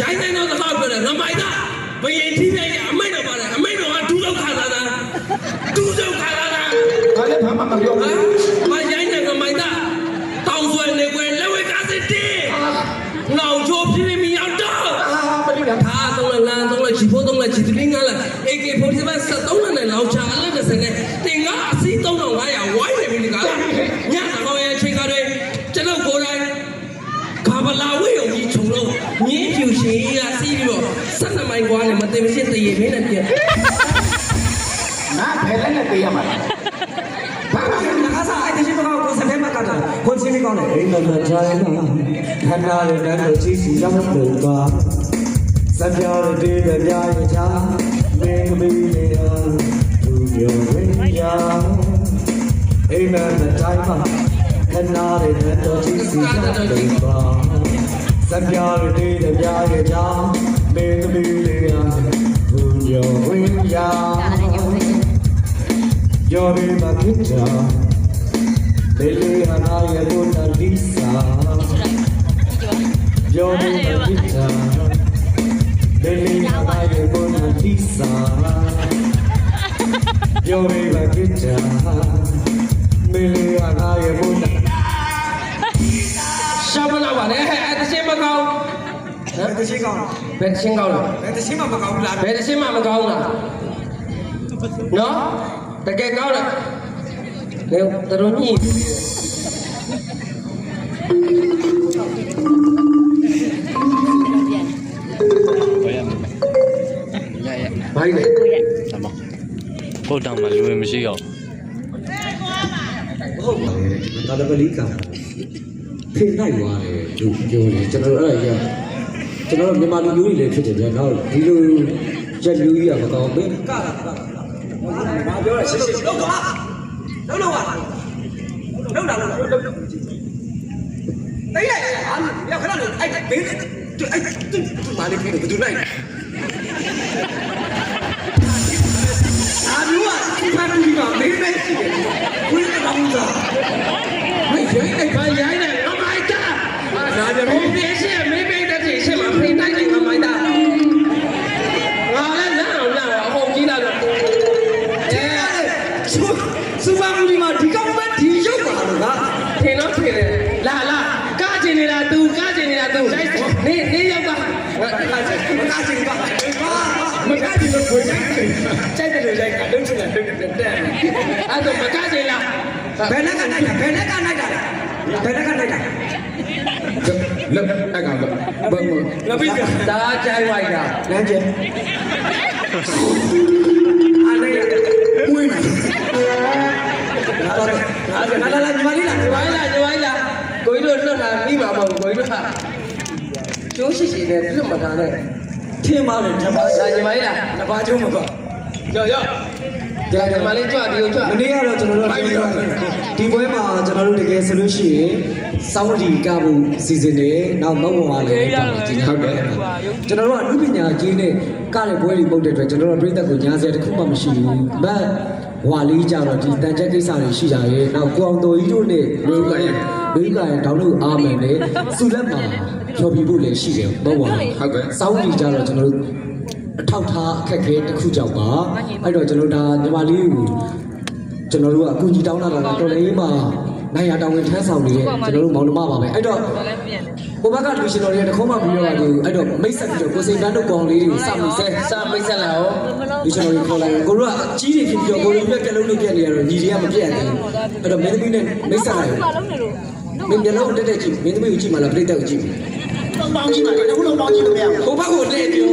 ရိုင်းတိုင်းတော့တော့ပြောတယ်ငမိုင်းသားဘယင်ထိလိုက်အမိတ်တော့ပါတယ်အမိတ်တော့ကဒူးလောက်ခါလာတာဒူးလောက်ခါလာတာဘာလဲဘာမှမပြောဘူးမရိုင်းတဲ့ငမိုင်းသားတောင်ဆွဲနေကွယ်လက်ဝဲကားစစ်တင်းငောင်ချိုးပြင်းမရောက်တော့မလိလားထားသုံးလလန်းသုံးလချီဖို့သုံးလချီတင်းငါလာ AK47 73နဲ့လောက်ချအလက်တစ်စနဲ့တင်ကားအစီ3500ဝိုင်းနေပြီဒီကညကောင်ရဲ့ချိန်ကားတွေကျွန်တော်ကိုယ်တိုင်ကာဗလာဝေးုံကြီးခြုံလို့မြင်းဖြူရှင်ကြီးကစီးပြီးတော့12မိုင်ကွာနဲ့မတင်မရှင်းတရေမင်းနဲ့ပြန်ငါဖယ်လက်နဲ့ပေးရမှာဘာမှမကစားအဲ့ဒီရှိတော့ကိုစတဲ့မှာကတာကိုချင်းလေးကောင်းတယ်အိမ်မမတိုင်းမှာခဏလေးတန်းလို့ကြည့်စီရောက်လို့ပါစပြောင်းတဲ့ပြပြရချာမင်းမင်းလေးအောင်သူပြောရင်းရအိမ်မမတိုင်းမှာခဏလေးတန်းလို့ကြည့်စီရောက်လို့ပါစပြောင်းတဲ့ပြပြရချာမင်းမင်းလေးအောင်သူပြောရင်းရYo vi ma kita, Lele Hanaya Mona Lisa. Yo vi ma kita, Lele Hanaya Mona Lisa. Yo vi ma kita, Lele Hanaya Mona. Shabala wane, at the same account. ဘယ်တစ်ချိန်ကောင်းဘယ်တစ်ချိန်ကောင်းလဲဘယ်တစ်ချိန်မှမကောင်းဘူးလားဘယ်တစ်ချိန်မှမကောင်းလားနော်တကယ်ကောင်းတယ်လေတော်ညိဘိုင်လေဟုတ်တောင်မှလူဝင်မရှိတော့ဟုတ်ပါလေဒါတပလီကဖိနိုင်သွားတယ်သူပြောတယ်ကျွန်တော်တို့အဲ့ဒါကြီးကျွန်တော်တို့မြန်မာလူမျိုးတွေလည်းဖြစ်တယ်ဗျာနောက်ဒီလိုရက်လူကြီးကမကောင်းဘူးကဘာပြောလဲရှင်းရှင်းလောက်တော့လောက်ပါလောက်တာတိတ်လိုက်ဟာခဏလို့အဲ့ဘေးအဲ့မာလေးပြီးတော့ဘယ်သူလိုက်အာလူကဒီမှာဒီမှာမေးမေးရှိတယ်ဝိသကောင်းစားမရိုင်းလိုက်ပါရိုင်းလိုက်အမိုက်တာဒါကြမေးမေးရှိမေးမေးတဲ့ချိန်ရှိမှာဖိနိုင်လိုက်အမိုက်တာငါလည်းလမ်းအောင်လမ်းအောင်အဟုတ်ကြီးလာတော့စူပါမူဒီမှာဒီကောင်ပဲဒီရုပ်ပါလို့ကထင်တော့ထင်တယ်လာကကျင်နေတာသူကကျင်နေတာသူနေရောက်ပါမကကျင်ပါမကကျင်လို့ခွေကြိုက်တယ်လို့ရိုက်ကတုံးချင်တာတုံးတက်တယ်အဲ့တော့မကကျင်လားဘယ်နဲ့ကနိုင်တာဘယ်နဲ့ကနိုင်တာဘယ်နဲ့ကနိုင်တာလက်အဲ့ကောင်ဘယ်မှာငါပြတာကျိုင်းလိုက်တာလမ်းကျဲအားနေဝင်းလာလာညီမလေးလားညီမလားကိုကြီးတို့လွတ်လာပြီးပါမဟုတ်ကိုကြီးတို့ကျိုးရှိရှိနဲ့လွတ်မထားနဲ့ထင်းပါတယ်ဓမ္မစာညီမလေးလားတပါးကျုံးမပေါ့ရောက်ညီမလေးကြွဒီကိုကြွမနေ့ကတော့ကျွန်တော်တို့ဒီပွဲမှာကျွန်တော်တို့တကယ်ဆိုလို့ရှိရင်စောင်းဒီကဖို့စီစဉ်နေနောက်မဟုတ်ပါလေဟုတ်တယ်ကျွန်တော်တို့ကအမှုပညာကြီးနဲ့ကတဲ့ပွဲတွေပုတ်တဲ့အတွက်ကျွန်တော်တို့ပြည်သက်ကိုညာစရာတစ်ခုမှမရှိဘူးမတ်ဟွာလေးကြတော့ဒီတန်ချက်ကိစ္စတွေရှိကြရဲ့နောက်ကိုအောင်တော်ကြီးတို့နဲ့လူကရင်တောင်းလို့အားမယ်နဲ့စူလက်မှာဖြော်ပြဖို့လည်းရှိတယ်မဟုတ်ပါဘူးဟုတ်ကဲ့စောင်းဒီကြတော့ကျွန်တော်တို့အထောက်ထားအခက်ခဲတစ်ခုကြောင့်ပါအဲ့တော့ကျွန်တော်ဒါညီမလေးကိုကျွန်တော်တို့ကအကူကြီးတောင်းလာတာကတော်လေးမှာနိုင်ရတောင်းဝင်ထမ်းဆောင်နေတဲ့ကျွန်တော်တို့မောင်နှမပါပဲအဲ့တော့ကိုဘက်ကလူရှင်တော်တွေတခုံးမှမပြောရသေးဘူးအဲ့တော့မိတ်ဆက်ပြီးတော့ကိုစိန်တန်းတို့ကောင်လေးတွေကိုစမိတ်ဆက်လာအောင်လူရှင်တော်တွေခေါ်လိုက်ကိုတို့ကအကြီးတွေဖြစ်ပြီးတော့ကိုတို့ပြက်လုံးလေးပြက်နေရတော့ညီတွေကမပြက်သေးဘူးအဲ့တော့မင်းသမီးနဲ့မိတ်ဆက်လိုက်မင်းမျက်လုံးတက်ကြည့်မင်းသမီးကိုကြည့်မှလားပြိတ္တကိုကြည့်လုံးပေါင်းကြည့်ပါလေခုလုံးပေါင်းကြည့်လို့မရဘူးကိုဘက်ကိုလှည့်ပြော